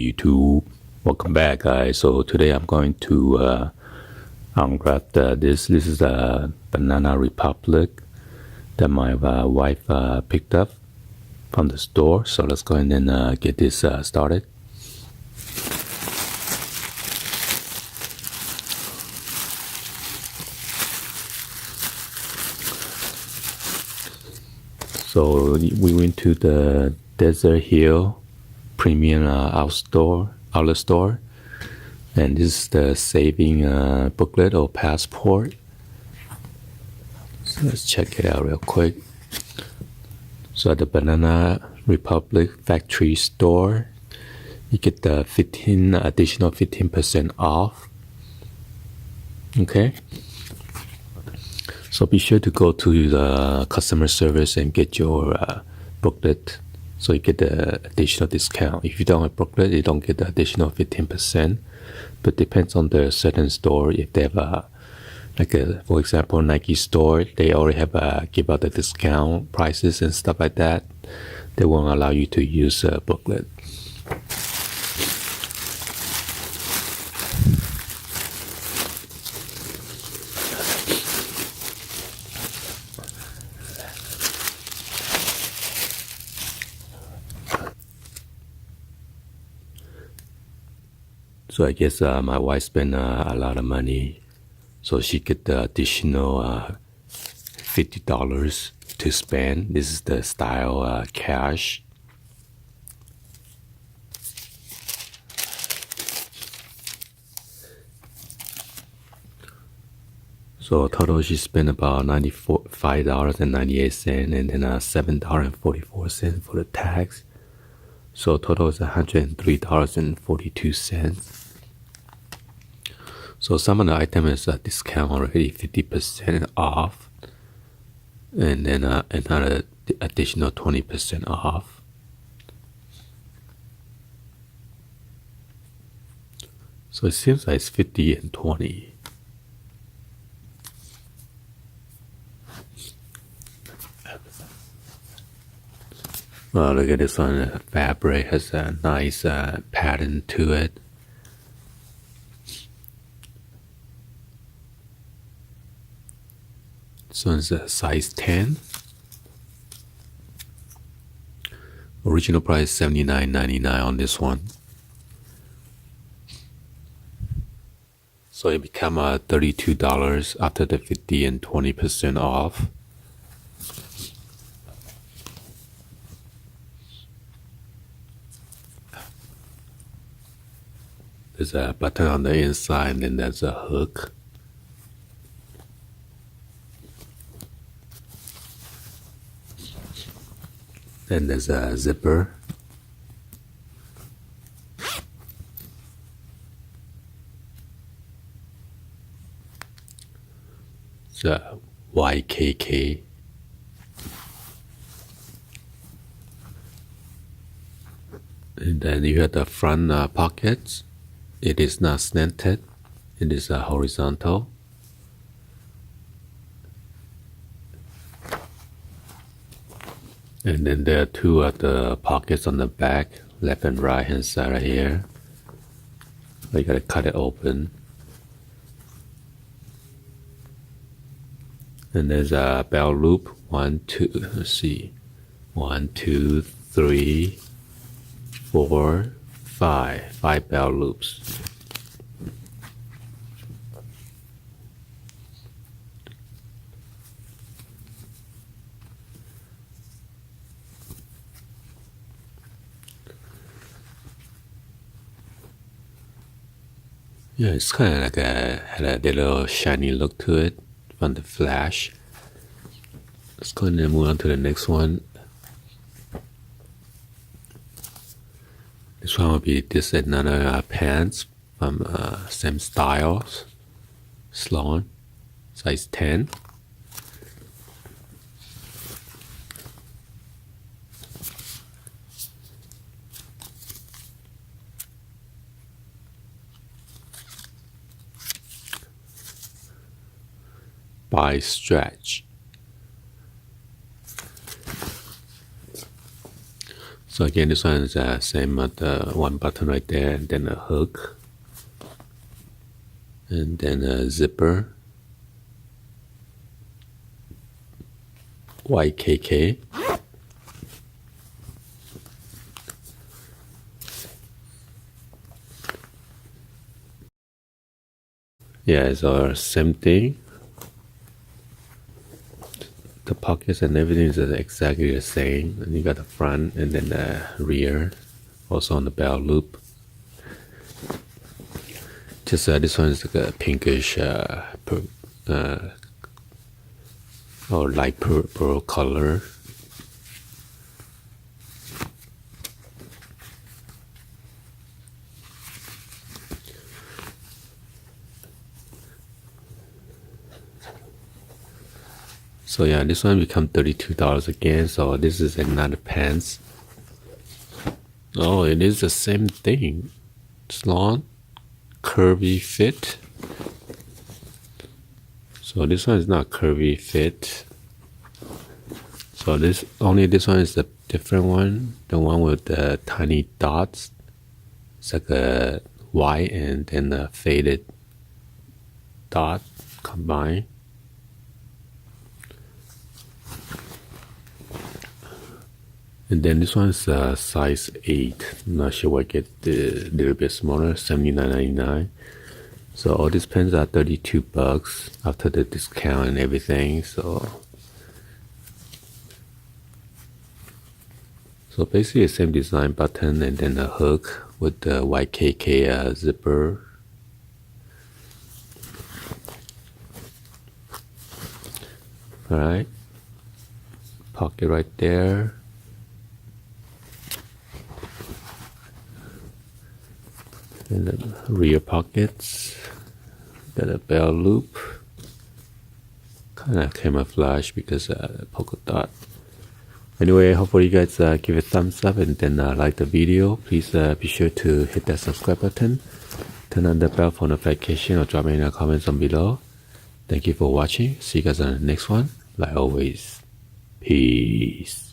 YouTube. Welcome back, guys. So today I'm going to unwrap this. This is a Banana Republic that my wife picked up from the store. So let's go ahead and get this started. So we went to the Desert Hill Premium outlet store, and this is the saving booklet or passport. So let's check it out real quick. So at the Banana Republic factory store, you get the additional 15% off. Okay. So be sure to go to the customer service and get your booklet, so you get the additional discount. If you don't have booklet, you don't get the additional 15%. But depends on the certain store. If they have for example, Nike store, they already have give out the discount prices and stuff like that. They won't allow you to use a booklet. So I guess my wife spent a lot of money, so she get the additional $50 to spend. This is the style cash. So total she spent about $95.98, and then $7.44 for the tax. So total is $103.42. So some of the items is a discount already, 50% off, and then another additional 20% off. So it seems like it's 50 and 20. Well, look at this one. The fabric has a nice pattern to it. This one's a size 10. Original price $79.99 on this one. So it become $32 after the 50 and 20% off. There's a button on the inside, and then there's a hook. Then there's a zipper. It's a YKK. And then you have the front pockets. It is not slanted. It is horizontal. And then there are two of the pockets on the back, left and right hand side right here. You gotta cut it open. And there's a belt loop. 1, 2, let's see. 1, 2, 3, 4, 5. 5 belt loops. Yeah, it's kind of like had a little shiny look to it from the flash. Let's go ahead and move on to the next one. This one will be this another pants from same styles. Sloan, size 10. By stretch. So again, this one is the same, the one button right there, and then a hook, and then a zipper, YKK. Yeah, it's our same thing. The pockets and everything is exactly the same. And you got the front and then the rear, also on the belt loop. Just this one is like a pinkish or light pearl color. So yeah, this one become $32 again. So this is another pants. Oh, it is the same thing. It's long, curvy fit. So this one is not curvy fit. So this one is the different one. The one with the tiny dots. It's like a white and then a faded dot combined. And then this one is size 8. I'm not sure why I get the little bit smaller, $79.99. So all these pens are $32 after the discount and everything. So basically the same design button and then a hook with the YKK zipper. Alright, pocket right there. And the rear pockets, got a belt loop, kind of camouflage because polka dot. Anyway, hopefully you guys give it a thumbs up and then like the video. Please be sure to hit that subscribe button, turn on the bell for notification, or drop me in the comments on below. Thank you for watching. See you guys on the next one. Like always, peace.